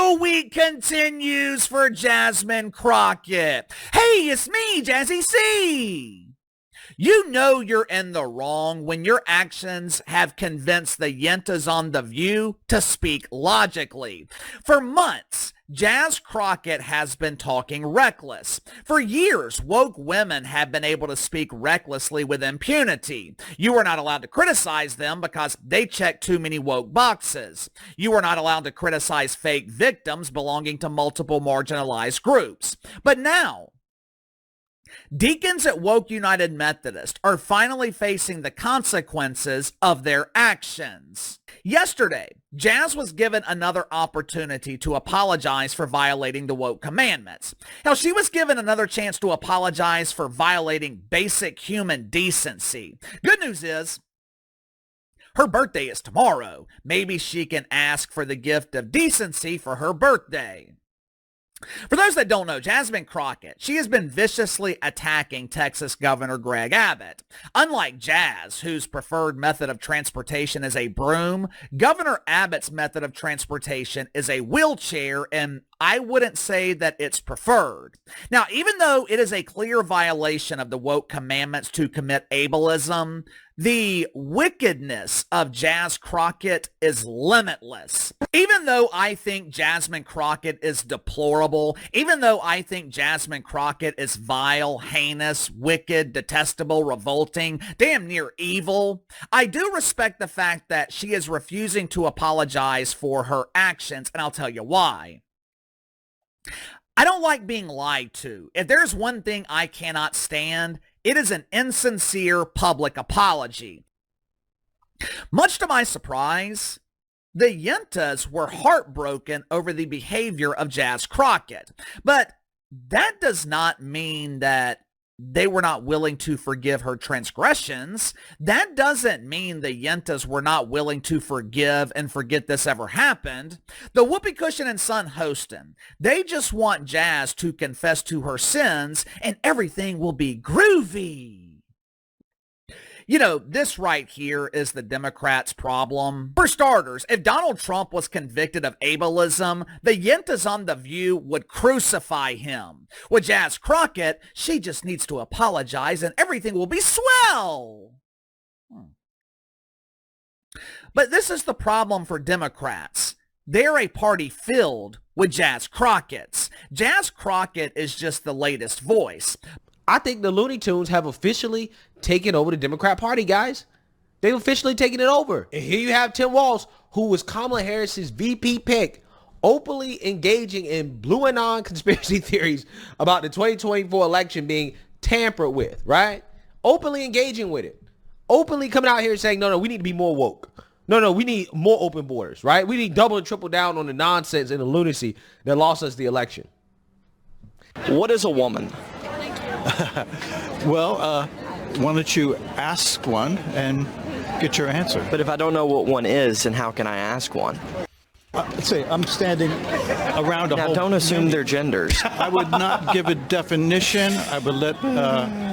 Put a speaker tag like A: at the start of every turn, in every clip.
A: The week continues for Jasmine Crockett. Hey, it's me, Jazzy C. You know you're in the wrong when your actions have convinced the yentas on The View to speak logically. For months, Jazz Crockett has been talking reckless. For years, woke women have been able to speak recklessly with impunity. You are not allowed to criticize them because they check too many woke boxes. You are not allowed to criticize fake victims belonging to multiple marginalized groups. But now, deacons at Woke United Methodist are finally facing the consequences of their actions. Yesterday, Jazz was given another opportunity to apologize for violating the woke commandments. Hell, she was given another chance to apologize for violating basic human decency. Good news is, her birthday is tomorrow. Maybe she can ask for the gift of decency for her birthday. For those that don't know, Jasmine Crockett, she has been viciously attacking Texas Governor Greg Abbott. Unlike Jazz, whose preferred method of transportation is a broom, Governor Abbott's method of transportation is a wheelchair, and I wouldn't say that it's preferred. Now, even though it is a clear violation of the woke commandments to commit ableism, the wickedness of Jazz Crockett is limitless. Even though I think Jasmine Crockett is deplorable, even though I think Jasmine Crockett is vile, heinous, wicked, detestable, revolting, damn near evil, I do respect the fact that she is refusing to apologize for her actions, and I'll tell you why. I don't like being lied to. If there's one thing I cannot stand, it is an insincere public apology. Much to my surprise, the yentas were heartbroken over the behavior of Jazz Crockett. But that does not mean that they were not willing to forgive her transgressions. That doesn't mean the yentas were not willing to forgive and forget this ever happened. The Whoopi Cushion and Son hosting, they just want Jazz to confess to her sins and everything will be groovy. You know, this right here is the Democrats' problem. For starters, if Donald Trump was convicted of ableism, the yentas on The View would crucify him. With Jazz Crockett, she just needs to apologize and everything will be swell. But this is the problem for Democrats. They're a party filled with Jazz Crockett's. Jazz Crockett is just the latest voice.
B: I think the Looney Tunes have officially taken over the Democrat Party, guys. They've officially taken it over. And here you have Tim Walz, who was Kamala Harris's VP pick, openly engaging in blue anon conspiracy theories about the 2024 election being tampered with, right? Openly engaging with it. Openly coming out here saying, no, we need to be more woke. No, we need more open borders, right? We need double and triple down on the nonsense and the lunacy that lost us the election.
C: What is a woman?
D: Well, why don't you ask one and get your answer?
C: But if I don't know what one is, then how can I ask one?
D: Let's say I'm standing around a
C: Now,
D: whole...
C: don't assume their genders.
D: I would not give a definition. I would let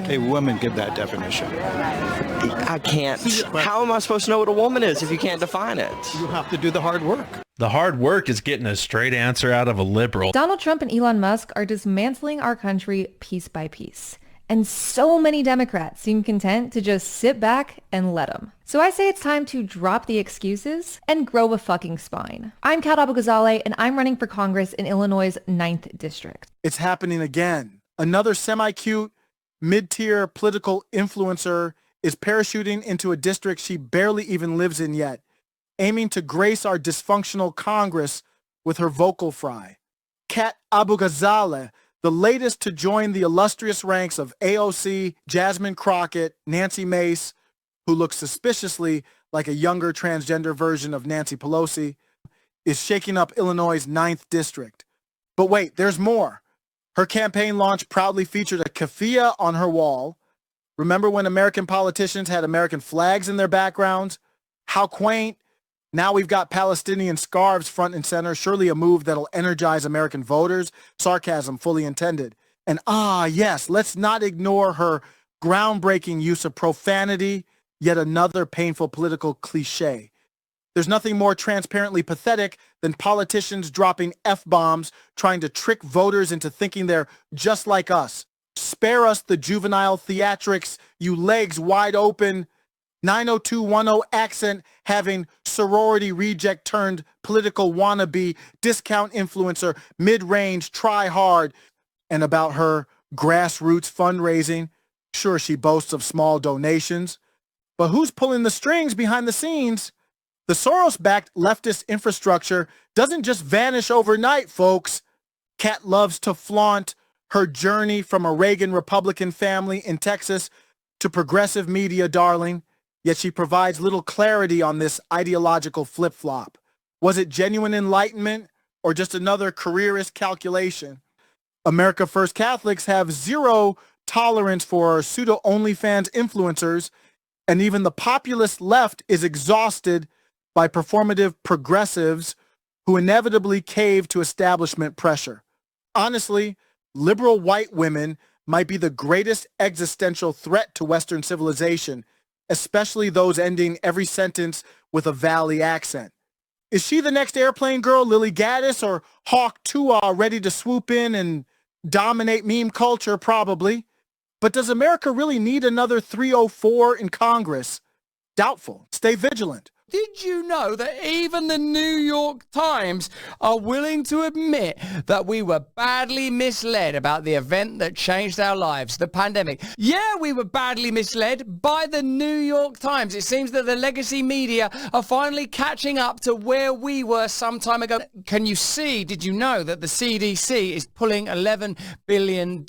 D: a woman give that definition.
C: I can't. How am I supposed to know what a woman is if you can't define it?
D: You have to do the hard work.
E: The hard work is getting a straight answer out of a liberal.
F: Donald Trump and Elon Musk are dismantling our country piece by piece. And so many Democrats seem content to just sit back and let them. So I say it's time to drop the excuses and grow a fucking spine. I'm Kat Abou-Ghazaleh, and I'm running for Congress in Illinois' 9th District.
G: It's happening again. Another semi-cute, mid-tier political influencer is parachuting into a district she barely even lives in yet, aiming to grace our dysfunctional Congress with her vocal fry. Kat Abou-Ghazaleh, the latest to join the illustrious ranks of AOC, Jasmine Crockett, Nancy Mace, who looks suspiciously like a younger transgender version of Nancy Pelosi, is shaking up Illinois' 9th District. But wait, there's more. Her campaign launch proudly featured a keffiyeh on her wall. Remember when American politicians had American flags in their backgrounds? How quaint. Now we've got Palestinian scarves front and center, surely a move that'll energize American voters. Sarcasm fully intended. And yes, let's not ignore her groundbreaking use of profanity, yet another painful political cliche. There's nothing more transparently pathetic than politicians dropping F-bombs, trying to trick voters into thinking they're just like us. Spare us the juvenile theatrics, you legs wide open, 90210 accent having sorority reject turned political wannabe, discount influencer, mid-range, try hard. And about her grassroots fundraising, sure, she boasts of small donations, but who's pulling the strings behind the scenes? The Soros-backed leftist infrastructure doesn't just vanish overnight, folks. Kat loves to flaunt her journey from a Reagan Republican family in Texas to progressive media darling, yet she provides little clarity on this ideological flip-flop. Was it genuine enlightenment or just another careerist calculation? America First Catholics have zero tolerance for pseudo-OnlyFans influencers, and even the populist left is exhausted by performative progressives who inevitably cave to establishment pressure. Honestly, liberal white women might be the greatest existential threat to Western civilization, especially those ending every sentence with a valley accent. Is she the next airplane girl, Lily Gaddis, or Hawk Tuah ready to swoop in and dominate meme culture? Probably. But does America really need another 304 in Congress? Doubtful. Stay vigilant.
H: Did you know that even the New York Times are willing to admit that we were badly misled about the event that changed our lives, the pandemic? Yeah, we were badly misled by the New York Times. It seems that the legacy media are finally catching up to where we were some time ago. Can you see, did you know that the CDC is pulling $11 billion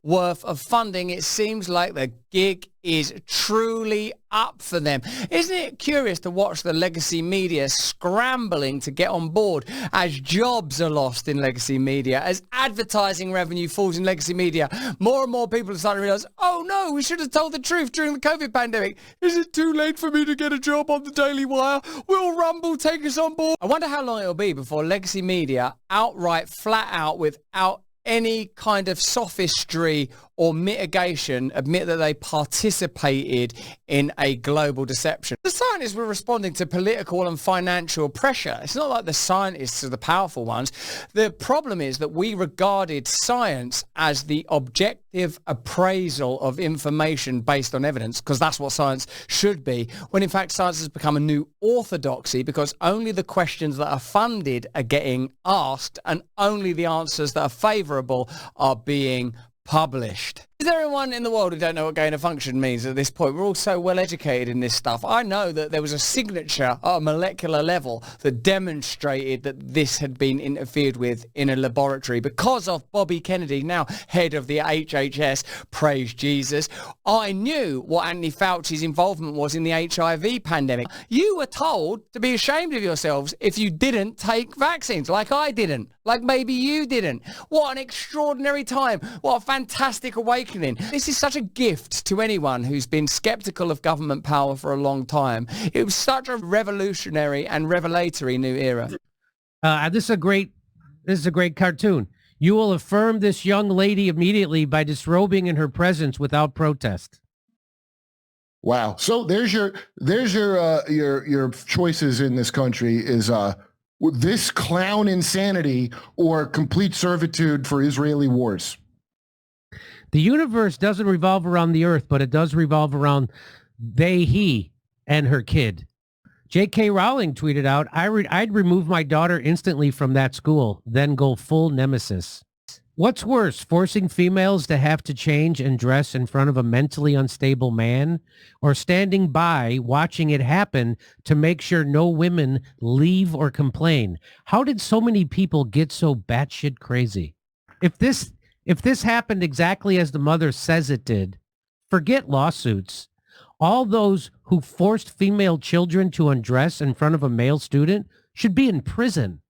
H: worth of funding? It seems like the gig is truly up for them. Isn't it curious to watch the legacy media scrambling to get on board as jobs are lost in legacy media, as advertising revenue falls in legacy media? More and more people are starting to realize, oh no, we should have told the truth during the COVID pandemic. Is it too late for me to get a job on the Daily Wire? Will Rumble take us on board? I wonder how long it'll be before legacy media outright, flat out, without any kind of sophistry or mitigation, admit that they participated in a global deception. The scientists were responding to political and financial pressure. It's not like the scientists are the powerful ones. The problem is that we regarded science as the objective appraisal of information based on evidence, because that's what science should be, when in fact science has become a new orthodoxy, because only the questions that are funded are getting asked and only the answers that are favourable are being published. Is there anyone in the world who don't know what gain of function means at this point? We're all so well educated in this stuff. I know that there was a signature at a molecular level that demonstrated that this had been interfered with in a laboratory because of Bobby Kennedy, now head of the HHS, praise Jesus. I knew what Anthony Fauci's involvement was in the HIV pandemic. You were told to be ashamed of yourselves if you didn't take vaccines, like I didn't, like maybe you didn't. What an extraordinary time. What a fantastic awakening. This is such a gift to anyone who's been skeptical of government power for a long time. It was such a revolutionary and revelatory new era.
I: This is a great cartoon. You will affirm this young lady immediately by disrobing in her presence without protest.
J: Wow. So there's your choices in this country is this clown insanity or complete servitude for Israeli wars.
I: The universe doesn't revolve around the earth, but it does revolve around he, and her kid. J.K. Rowling tweeted out, I'd remove my daughter instantly from that school, then go full nemesis. What's worse, forcing females to have to change and dress in front of a mentally unstable man, or standing by watching it happen to make sure no women leave or complain? How did so many people get so batshit crazy? If this happened exactly as the mother says it did, forget lawsuits. All those who forced female children to undress in front of a male student should be in prison.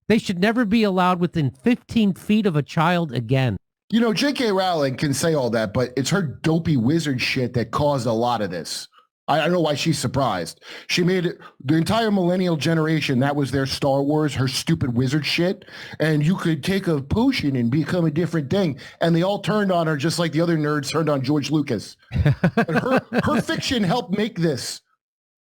I: They should never be allowed within 15 feet of a child again.
J: You know, J.K. Rowling can say all that, but it's her dopey wizard shit that caused a lot of this. I don't know why she's surprised. She made it, the entire millennial generation, that was their Star Wars, her stupid wizard shit. And you could take a potion and become a different thing. And they all turned on her just like the other nerds turned on George Lucas. And her fiction helped make this.